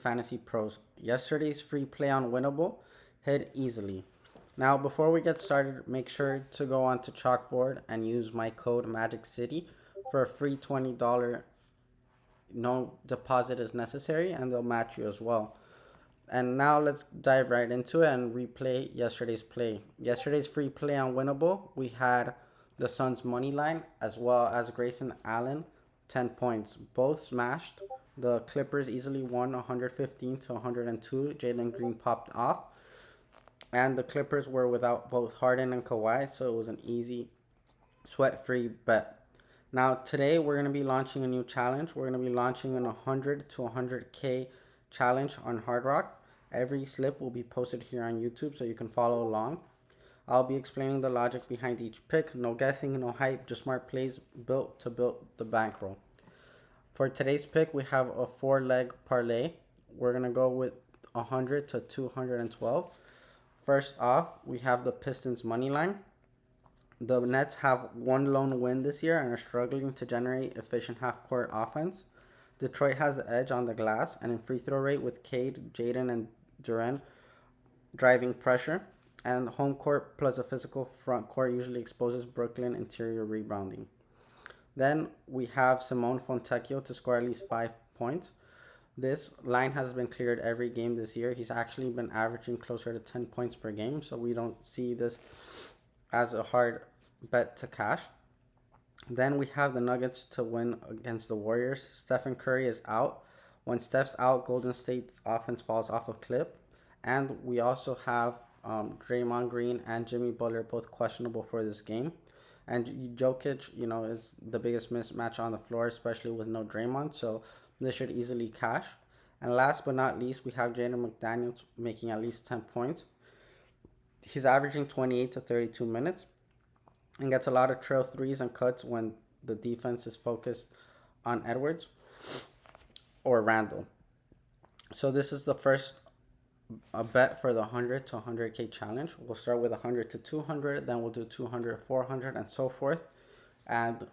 Fantasy Pros. Yesterday's free play on Winnable hit easily. Now, before we get started, make sure to go onto Chalkboard and use my code MAGICCITY for a free $20. No deposit is necessary, and they'll match you as well. And now let's dive right into it and replay yesterday's play. Yesterday's free play on Winnable, we had the Suns money line as well as Grayson Allen, 10 points. Both smashed. The Clippers easily won 115 to 102. Jalen Green popped off. And the Clippers were without both Harden and Kawhi, so it was an easy, sweat-free bet. Now, today we're going to be launching a new challenge. We're going to be launching an 100 to 100K challenge on HardRock. Every slip will be posted here on YouTube so you can follow along. I'll be explaining the logic behind each pick. No guessing, no hype, just smart plays built to build the bankroll. For today's pick, we have a 4-leg parlay. We're going to go with 100 to 212. First off, we have the Pistons money line. The Nets have one lone win this year and are struggling to generate efficient half-court offense. Detroit has the edge on the glass and in free throw rate with Cade, Jaden, and Duran driving pressure. And home court plus a physical front court usually exposes Brooklyn interior rebounding. Then we have Simone Fontecchio to score at least 5 points. This line has been cleared every game this year. He's actually been averaging closer to 10 points per game, so we don't see this as a hard bet to cash. Then we have the Nuggets to win against the Warriors. Stephen Curry is out. When Steph's out, Golden State's offense falls off a cliff. And we also have Draymond Green and Jimmy Butler both questionable for this game. And Jokic, is the biggest mismatch on the floor, especially with no Draymond. So this should easily cash. And last but not least, we have Jaden McDaniels making at least 10 points. He's averaging 28 to 32 minutes and gets a lot of trail threes and cuts when the defense is focused on Edwards or Randall. So this is the first bet for the 100 to 100K challenge. We'll start with 100 to 200, then we'll do 200, 400, and so forth. And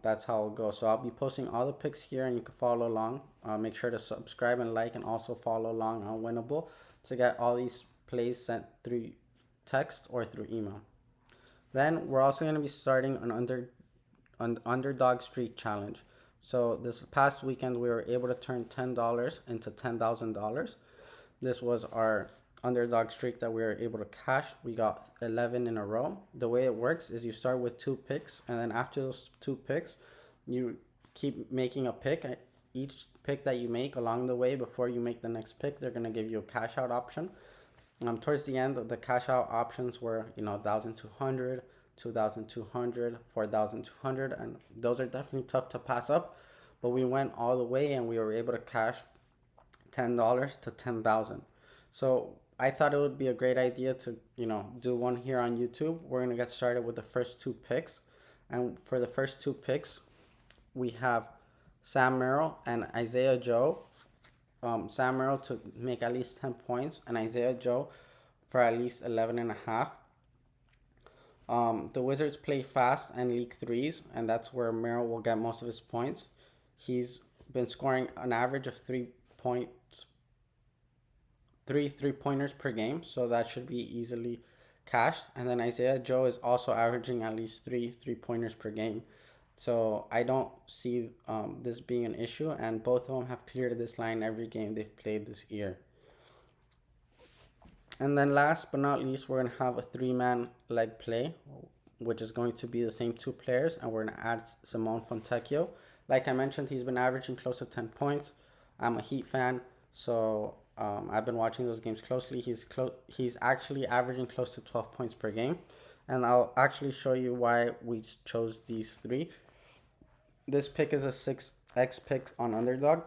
that's how it'll go. So I'll be posting all the picks here and you can follow along. Make sure to subscribe and like and also follow along on Winnable to get all these plays sent through text or through email. Then we're also going to be starting an Underdog Streak Challenge. So this past weekend we were able to turn $10 into $10,000. This was our underdog streak that we were able to cash. We got 11 in a row. The way it works is you start with 2 picks, and then after those 2 picks, you keep making a pick. Each pick that you make along the way before you make the next pick, they're going to give you a cash out option. Towards the end, the cash out options were 1,200, 2,200, 4,200, and those are definitely tough to pass up. But we went all the way and we were able to cash $10 to 10,000. So I thought it would be a great idea to do one here on YouTube. We're gonna get started with the first 2 picks, and for the first 2 picks, we have Sam Merrill and Isaiah Joe. Sam Merrill to make at least 10 points, and Isaiah Joe for at least 11.5. The Wizards play fast and leak threes, and that's where Merrill will get most of his points. He's been scoring an average of 3 3-pointers per game, so that should be easily cashed. And then Isaiah Joe is also averaging at least 3-pointers per game, so I don't see this being an issue, and both of them have cleared this line every game they've played this year. And then last but not least, we're going to have a 3-man leg play, which is going to be the same 2 players, and we're going to add Simone Fontecchio. Like I mentioned, he's been averaging close to 10 points. I'm a Heat fan, so I've been watching those games closely. He's actually averaging close to 12 points per game, and I'll actually show you why we chose these 3. This pick is a 6x pick on Underdog,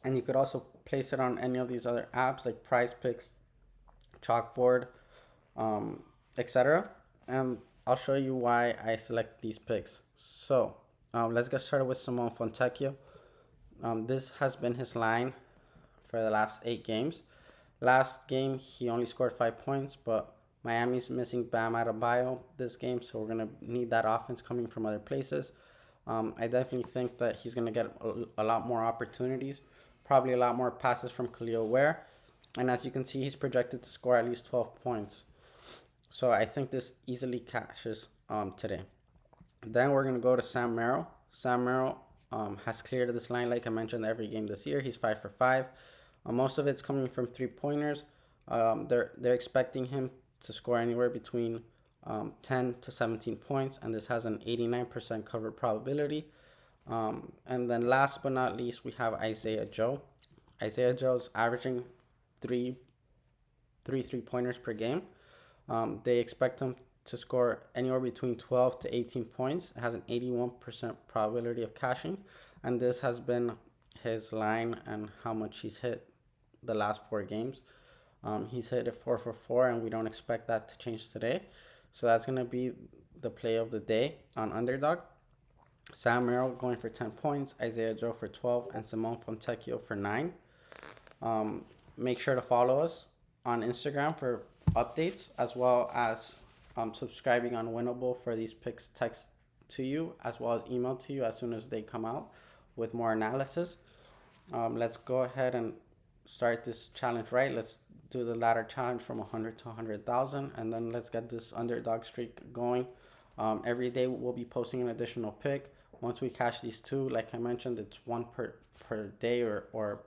and you could also place it on any of these other apps like Prize Picks, Chalkboard, etc. And I'll show you why I select these picks. So let's get started with Simone Fontecchio. This has been his line for the last 8 games. Last game, he only scored 5 points, but Miami's missing Bam Adebayo this game, so we're going to need that offense coming from other places. I definitely think that he's going to get a lot more opportunities probably a lot more passes from Khalil Ware. And as you can see, he's projected to score at least 12 points. So I think this easily cashes today. Then we're going to go to Sam Merrill. Sam Merrill has cleared this line, like I mentioned, every game this year. He's 5 for 5. Most of it's coming from 3-pointers. They're expecting him to score anywhere between 10 to 17 points, and this has an 89% cover probability. And then last but not least, we have Isaiah Joe. Isaiah Joe's averaging three 3-pointers per game. They expect him to score anywhere between 12 to 18 points. It has an 81% probability of cashing, and this has been his line and how much he's hit the last 4 games. He's hit it 4 for 4, and we don't expect that to change today. So that's going to be the play of the day on Underdog. Sam Merrill going for 10 points, Isaiah Joe for 12, and Simone Fontecchio for 9. Make sure to follow us on Instagram for updates, as well as subscribing on Winnable for these picks text to you, as well as email to you as soon as they come out with more analysis. Let's go ahead and start this challenge right. Let's do the ladder challenge from 100 to 100,000, and then let's get this Underdog streak going. Every day we'll be posting an additional pick. Once we cash these 2, like I mentioned, it's 1 per day or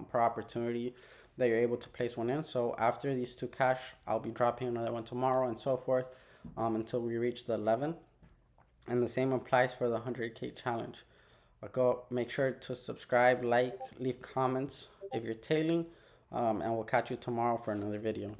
per opportunity that you're able to place one in. So after these 2 cash, I'll be dropping another one tomorrow and so forth until we reach the 11. And the same applies for the 100K challenge. Go make sure to subscribe, like, leave comments if you're tailing, and we'll catch you tomorrow for another video.